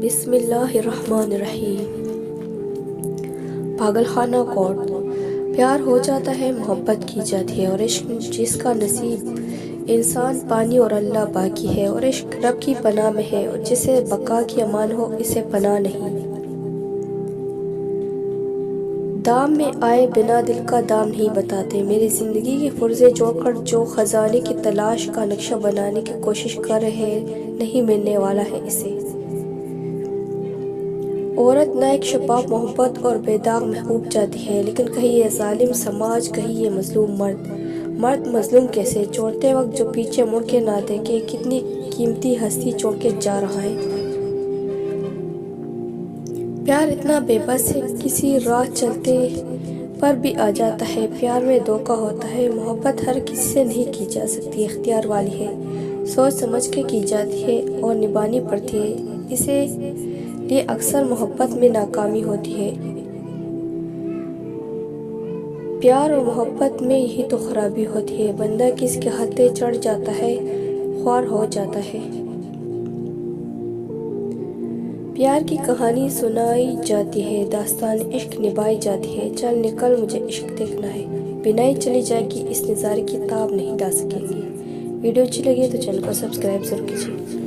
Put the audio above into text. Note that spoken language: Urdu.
بسم اللہ الرحمن الرحیم۔ پاگل خانہ کوٹ۔ پیار ہو جاتا ہے، محبت کی جاتی ہے، اور عشق جس کا نصیب انسان پانی اور اللہ باقی ہے، اور عشق رب کی پناہ میں ہے، اور جسے بقا کی امان ہو اسے پناہ نہیں۔ دام میں آئے بنا دل کا دام نہیں بتاتے، میری زندگی کے پرزے جوڑ کر جو خزانے کی تلاش کا نقشہ بنانے کی کوشش کر رہے نہیں ملنے والا ہے اسے۔ عورت نہ ایک شفاف محبت اور بے داغ محبوب چاہتی ہے، لیکن کہیں یہ ظالم سماج، کہیں یہ مظلوم مرد مظلوم کیسے چھوڑتے وقت جو پیچھے مڑ کے نہ دیکھے، کتنی قیمتی ہستی چھوڑ کے جا رہا ہے۔ پیار اتنا بے بس ہے، کسی راہ چلتے پر بھی آ جاتا ہے۔ پیار میں دھوکہ ہوتا ہے، محبت ہر کسی سے نہیں کی جا سکتی، اختیار والی ہے، سوچ سمجھ کے کی جاتی ہے اور نبھانی پڑتی ہے، اسی لیے اکثر محبت میں ناکامی ہوتی ہے۔ پیار اور محبت میں یہی تو خرابی ہوتی ہے، بندہ کس کے ہاتھے چڑھ جاتا ہے، خوار ہو جاتا ہے۔ پیار کی کہانی سنائی جاتی ہے، داستان عشق نبھائی جاتی ہے، چل نکل مجھے عشق دیکھنا ہے، بنائی چلی جائے گی اس نظارے کی تاب نہیں لا سکیں گے۔ ویڈیو اچھی لگی تو چینل کو سبسکرائب ضرور کیجیے۔